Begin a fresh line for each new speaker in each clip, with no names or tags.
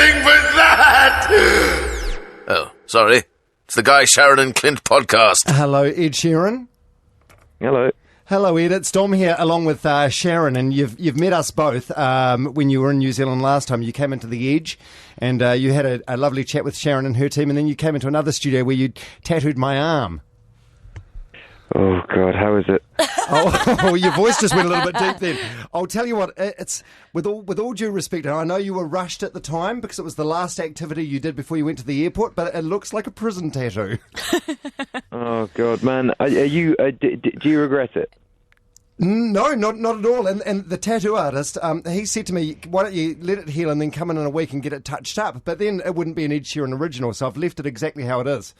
anything but that! Oh, sorry. It's the Guy, Sharyn and Clint podcast.
Hello, Ed Sheeran.
Hello.
Hello, Ed. It's Dom here, along with Sharyn, and you've met us both when you were in New Zealand last time. You came into the Edge, and you had a lovely chat with Sharyn and her team, and then you came into another studio where you tattooed my arm.
Oh, God, how is it?
Oh, your voice just went a little bit deep then. I'll tell you what, it's with all due respect, and I know you were rushed at the time because it was the last activity you did before you went to the airport, but it looks like a prison tattoo.
Oh, God, man. Do you regret it?
No, not at all. And the tattoo artist, he said to me, why don't you let it heal and then come in a week and get it touched up? But then it wouldn't be an Ed Sheeran original, so I've left it exactly how it is.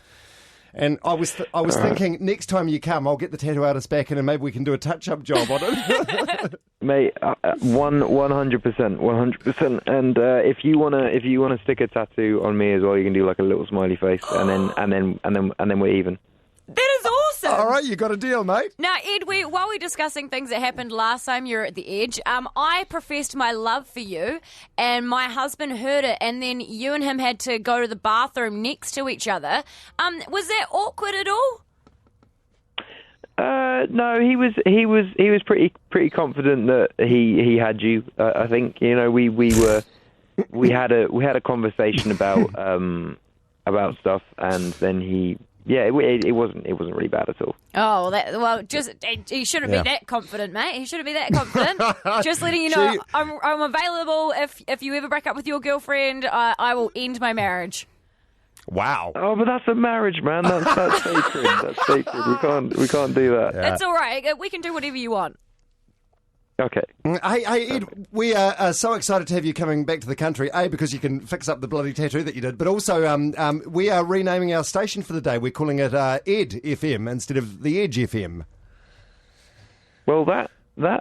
And I was thinking, next time you come, I'll get the tattoo artist back in and maybe we can do a touch-up job on it.
Mate, 100%. And if you wanna stick a tattoo on me as well, you can do like a little smiley face, and then we're even.
That is awesome.
All right, you got a deal, mate.
Now, Ed, while we're discussing things that happened last time you were at the Edge, I professed my love for you, and my husband heard it, and then you and him had to go to the bathroom next to each other. Was that awkward at all?
No, he was pretty confident that he had you. I think we had a conversation about stuff, and then he. Yeah, it wasn't really bad at all.
Oh, he shouldn't be that confident, mate. He shouldn't be that confident. Just letting you know, I'm available if you ever break up with your girlfriend. I will end my marriage.
Wow.
Oh, but that's a marriage, man. That's sacred. That's sacred. We can't do that.
Yeah. It's all right. We can do whatever you want.
Okay.
Hey, Ed, we are so excited to have you coming back to the country, A, because you can fix up the bloody tattoo that you did, but also we are renaming our station for the day. We're calling it Ed FM instead of the Edge FM.
Well, that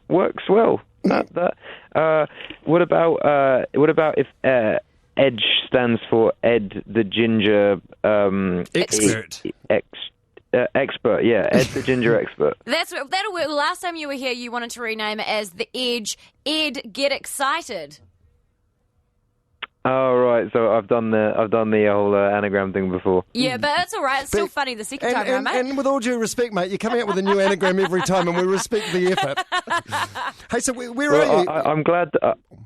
works well. What about if Edge stands for Ed the Ginger
Expert?
Expert, yeah. Ed the Ginger Expert.
That'll work. Last time you were here, you wanted to rename it as the Edge. Ed, get excited.
Oh, right. So I've done the whole anagram thing before.
Yeah, but it's all right. It's still funny the second time around, mate.
And with all due respect, mate, you're coming out with a new anagram every time, and we respect the effort. Hey, so where are you?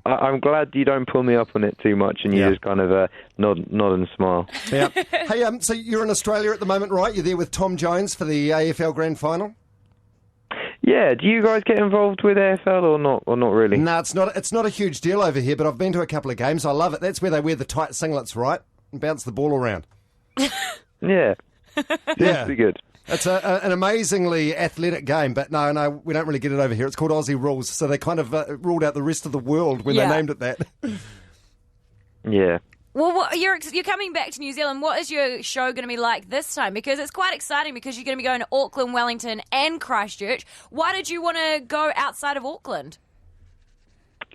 I'm glad you don't pull me up on it too much, and you just kind of nod and smile.
Yeah. Hey, so you're in Australia at the moment, right? You're there with Tom Jones for the AFL Grand Final.
Yeah, do you guys get involved with AFL or not really?
No, it's not a huge deal over here, but I've been to a couple of games. I love it. That's where they wear the tight singlets, right? And bounce the ball around.
Yeah.
Yeah.
Pretty good.
It's an amazingly athletic game, but no, we don't really get it over here. It's called Aussie rules, so they kind of ruled out the rest of the world when they named it that.
Yeah.
Well, you're coming back to New Zealand. What is your show going to be like this time? Because it's quite exciting because you're going to be going to Auckland, Wellington and Christchurch. Why did you want to go outside of Auckland?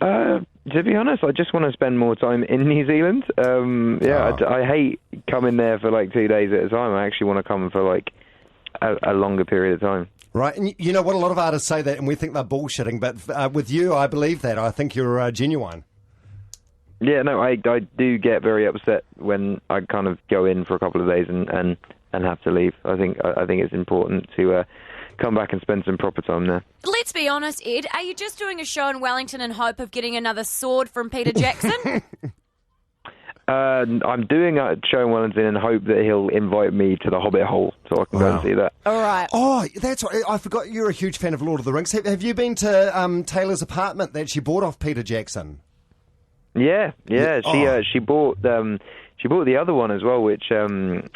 To be honest, I just want to spend more time in New Zealand. I hate coming there for like 2 days at a time. I actually want to come for like a longer period of time.
Right, and you know what? A lot of artists say that and we think they're bullshitting, but with you, I believe that. I think you're genuine.
Yeah, no, I do get very upset when I kind of go in for a couple of days and have to leave. I think it's important to come back and spend some proper time there.
Let's be honest, Ed. Are you just doing a show in Wellington in hope of getting another sword from Peter Jackson?
I'm doing a show in Wellington in hope that he'll invite me to the Hobbit Hole so I can go and see that.
All right.
Oh, that's right. I forgot you're a huge fan of Lord of the Rings. Have you been to Taylor's apartment that she bought off Peter Jackson?
Yeah. She bought the other one as well, which Ian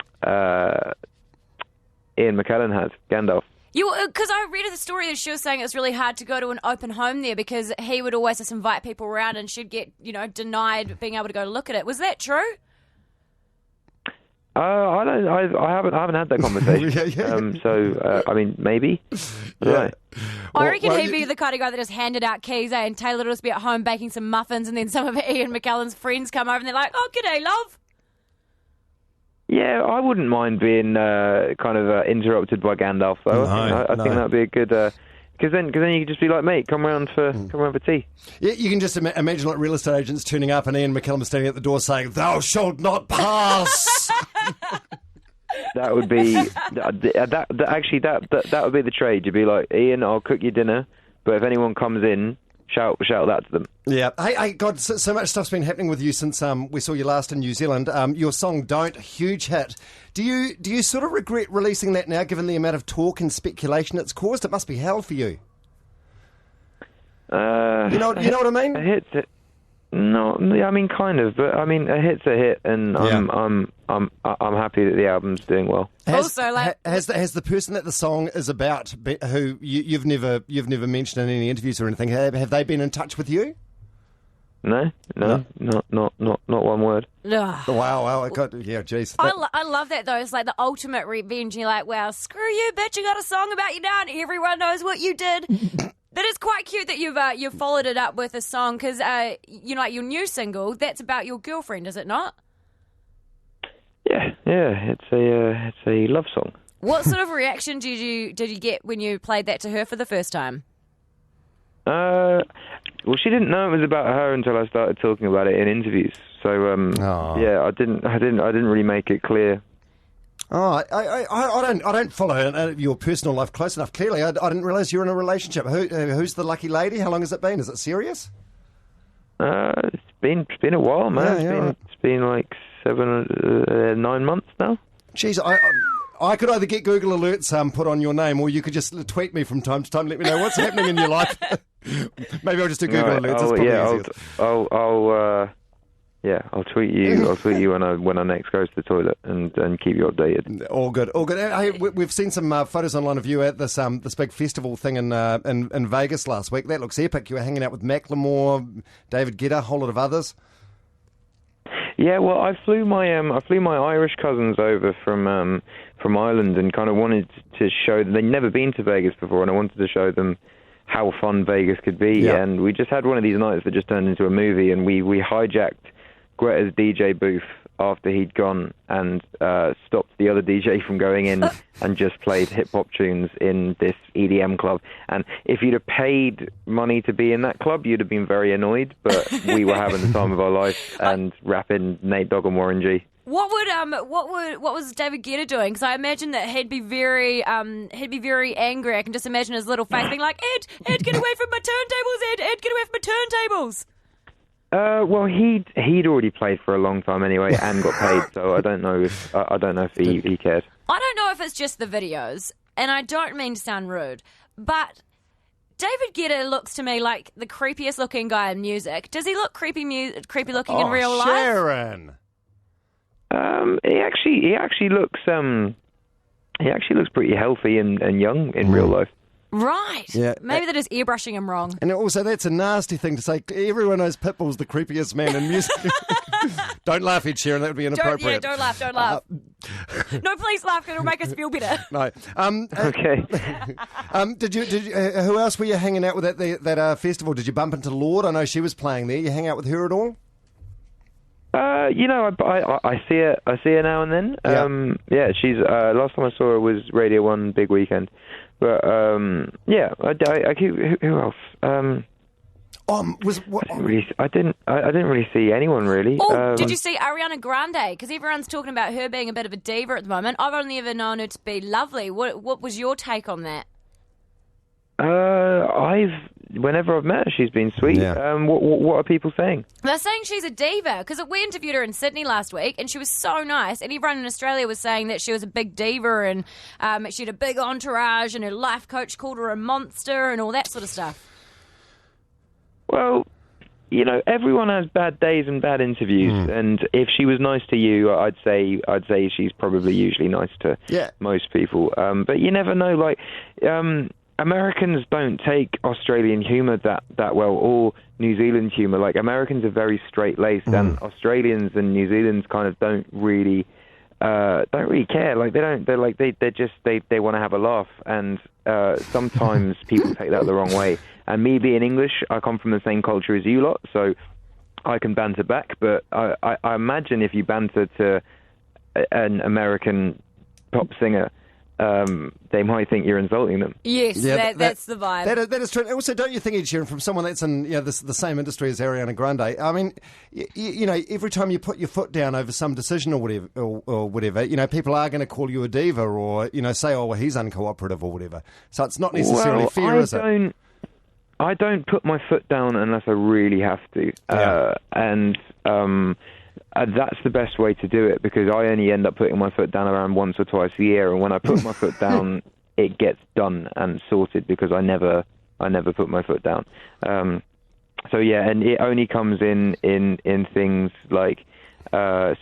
McKellen had, Gandalf.
Because I read the story that she was saying it was really hard to go to an open home there because he would always just invite people around and she'd get, denied being able to go look at it. Was that true?
I haven't had that conversation. I mean, maybe. Right.
I reckon he'd be the kind of guy that just handed out keys, and Taylor would just be at home baking some muffins, and then some of Ian McKellen's friends come over and they're like, "Oh, g'day, love."
Yeah, I wouldn't mind being kind of interrupted by Gandalf, though. I think that'd be a good because then you can just be like, mate, come round for tea.
Yeah, you can just imagine like real estate agents turning up and Ian McKellen standing at the door saying, "Thou shalt not pass."
That would be that would be the trade. You'd be like, Ian, I'll cook you dinner, but if anyone comes in, shout that to them.
Yeah. Hey, God, so much stuff's been happening with you since we saw you last in New Zealand. Your song "Don't," huge hit. Do you sort of regret releasing that now, given the amount of talk and speculation it's caused? It must be hell for you. You know what I mean?
A hit's a, no, I mean kind of, but I mean a hit's a hit, and I'm happy that the album's doing well.
Has the person that the song is about, who you've never mentioned in any interviews or anything, have they been in touch with you?
No, not one word.
Ugh.
Wow, jeez.
I love that though. It's like the ultimate revenge. You're like, wow, screw you, bitch! You got a song about you now, and everyone knows what you did. That is quite cute that you've followed it up with a song because like your new single, that's about your girlfriend, is it not?
Yeah, it's a love song.
What sort of reaction did you get when you played that to her for the first time?
Well, she didn't know it was about her until I started talking about it in interviews. So I didn't really make it clear.
Oh, I don't follow your personal life close enough. Clearly, I didn't realise you're in a relationship. Who's the lucky lady? How long has it been? Is it serious?
It's been a while, man. It's been like 9 months now.
Jeez, I could either get Google Alerts put on your name, or you could just tweet me from time to time. Let me know what's happening in your life. Maybe I'll just do Google Alerts. It's probably easier. I'll tweet you. I'll tweet you when I next goes to the toilet and keep you updated. All good. Hey, we've seen some photos online of you at this big festival thing in Vegas last week. That looks epic. You were hanging out with Macklemore, David Guetta, a whole lot of others.
Yeah, well, I flew my Irish cousins over from Ireland and kind of wanted to show them. They'd never been to Vegas before, and I wanted to show them how fun Vegas could be.
Yeah.
And we just had one of these nights that just turned into a movie, and we hijacked Greta's DJ booth after he'd gone and stopped the other DJ from going in and just played hip-hop tunes in this EDM club. And if you'd have paid money to be in that club, you'd have been very annoyed, but we were having the time of our life and rapping Nate Dogg and Warren G.
What was David Guetta doing? Because I imagine that he'd be very angry. I can just imagine his little face being like, Ed, get away from my turntables, Ed, get away from my turntables.
Well, he'd already played for a long time anyway and got paid, so I don't know if he cared.
I don't know if it's just the videos, and I don't mean to sound rude, but David Guetta looks to me like the creepiest looking guy in music. Does he look creepy looking in real life?
Sharyn.
He actually looks pretty healthy and young in real life.
Right.
Yeah.
Maybe they're just airbrushing him wrong.
And also, that's a nasty thing to say. Everyone knows Pitbull's the creepiest man in music. Don't laugh, Ed Sheeran. That would be inappropriate.
Don't laugh. No, please laugh, because it'll make us feel better.
No.
Okay.
Did you? Who else were you hanging out with at that festival? Did you bump into Lorde? I know she was playing there. You hang out with her at all?
I see her now and then. Yeah, she's last time I saw her was Radio 1 Big Weekend. But I keep who else? I didn't really see anyone really.
Oh, did you see Ariana Grande? Because everyone's talking about her being a bit of a diva at the moment. I've only ever known her to be lovely. What was your take on that?
Whenever I've met her, she's been sweet.
Yeah.
What are people saying?
They're saying she's a diva, because we interviewed her in Sydney last week, and she was so nice, and everyone in Australia was saying that she was a big diva, and she had a big entourage, and her life coach called her a monster, and all that sort of stuff.
Well, everyone has bad days and bad interviews, and if she was nice to you, I'd say she's probably usually nice to most people. But you never know, Americans don't take Australian humour that well, or New Zealand humour. Like, Americans are very straight-laced, and Australians and New Zealanders kind of don't really care. Like, they want to have a laugh, and sometimes people take that the wrong way. And me being English, I come from the same culture as you lot, so I can banter back. But I imagine if you banter to an American pop singer, they might think you're insulting them.
Yes,
Yeah,
that's the vibe.
That is true. Also, don't you think, Ed Sheeran, from someone that's in the same industry as Ariana Grande, I mean, you know, every time you put your foot down over some decision or whatever, you know, people are going to call you a diva or, you know, say, oh, well, he's uncooperative or whatever. So it's not necessarily fair, is it?
I don't put my foot down unless I really have to. That's the best way to do it, because I only end up putting my foot down around once or twice a year, and when I put my foot down, it gets done and sorted, because I never put my foot down. So yeah, and it only comes in things like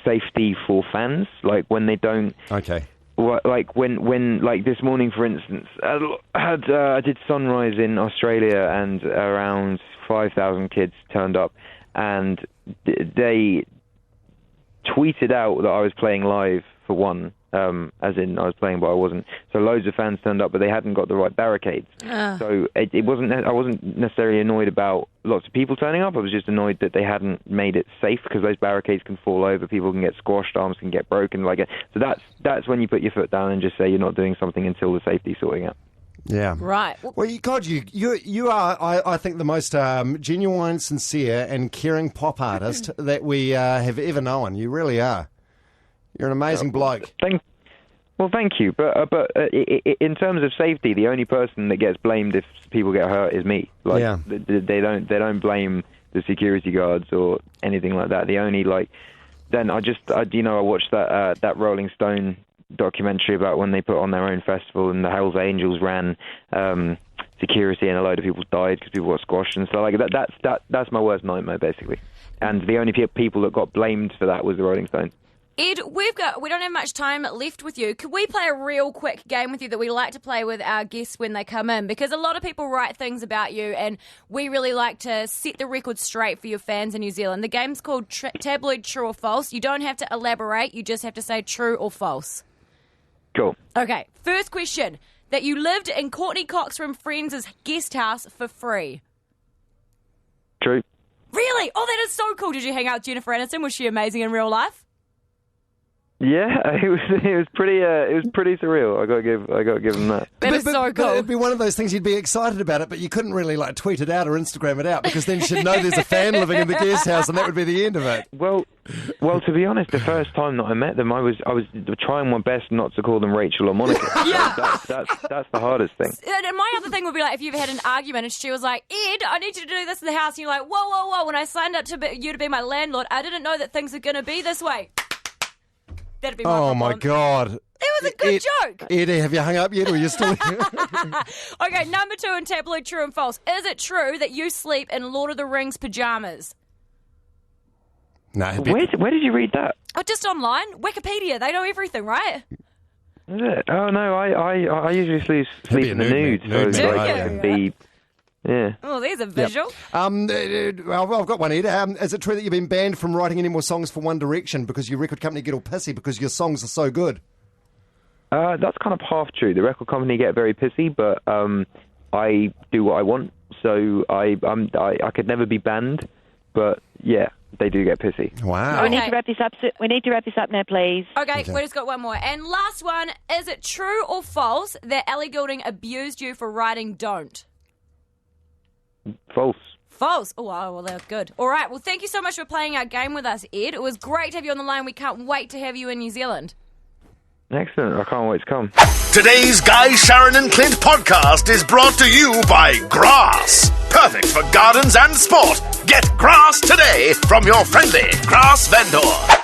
safety for fans, like when they don't.
Okay.
Like when like this morning, for instance, I did Sunrise in Australia, and around 5,000 kids turned up, and they tweeted out that I was playing live for one, as in I was playing, but I wasn't. So loads of fans turned up, but they hadn't got the right barricades. So it wasn't. I wasn't necessarily annoyed about lots of people turning up. I was just annoyed that they hadn't made it safe, because those barricades can fall over, people can get squashed, arms can get broken. So that's when you put your foot down and just say you're not doing something until the safety's sorting out.
Yeah.
Right.
Well, you are, I think, the most genuine, sincere, and caring pop artist that we have ever known. You really are. You're an amazing bloke.
Thank you. But in terms of safety, the only person that gets blamed if people get hurt is me. They don't blame the security guards or anything like that. The only then I watched that Rolling Stone documentary about when they put on their own festival and the Hells Angels ran security, and a load of people died because people got squashed and stuff like that. That's my worst nightmare, basically. And the only people that got blamed for that was the Rolling Stones.
Ed, we don't have much time left with you. Could we play a real quick game with you that we like to play with our guests when they come in? Because a lot of people write things about you, and we really like to set the record straight for your fans in New Zealand. The game's called Tabloid True or False. You don't have to elaborate. You just have to say true or false.
Cool.
Okay, first question. That you lived in Courtney Cox from Friends' guest house for free.
True.
Really? Oh, that is so cool. Did you hang out with Jennifer Aniston? Was she amazing in real life?
Yeah, it was pretty surreal. I got to give them that.
That is so cool.
It'd be one of those things you'd be excited about it, but you couldn't really tweet it out or Instagram it out, because then she'd know there's a fan living in the guest house, and that would be the end of it.
Well, to be honest, the first time that I met them, I was trying my best not to call them Rachel or Monica.
Yeah,
that's the hardest thing.
And my other thing would be if you've had an argument and she was like, Ed, I need you to do this in the house, and you're like, whoa, when I signed up you to be my landlord, I didn't know that things are going to be this way. That'd be my problem.
My God.
It was a good joke.
Eddie, have you hung up yet, or are you still here?
Okay, number 2 in Tabloid True and False. Is it true that you sleep in Lord of the Rings pajamas?
No.
Where did you read that?
Oh, just online. Wikipedia. They know everything, right?
Is it? Oh, no, I usually sleep in the nude. So I can be... Yeah.
Oh, there's a visual.
Yep. Well, I've got one, Ed. Is it true that you've been banned from writing any more songs for One Direction because your record company get all pissy because your songs are so good?
That's kind of half true. The record company get very pissy, but I do what I want, so I could never be banned. But yeah, they do get pissy.
Wow.
Okay.
We need to wrap this up now, please.
Okay, we just got one more. And last one, is it true or false that Ellie Goulding abused you for writing Don't?
False.
False. Oh, wow, well, that's good. All right, well, thank you so much for playing our game with us, Ed. It was great to have you on the line. We can't wait to have you in New Zealand.
Excellent. I can't wait to come.
Today's Guy, Sharyn and Clint podcast is brought to you by Grass. Perfect for gardens and sport. Get Grass today from your friendly Grass vendor.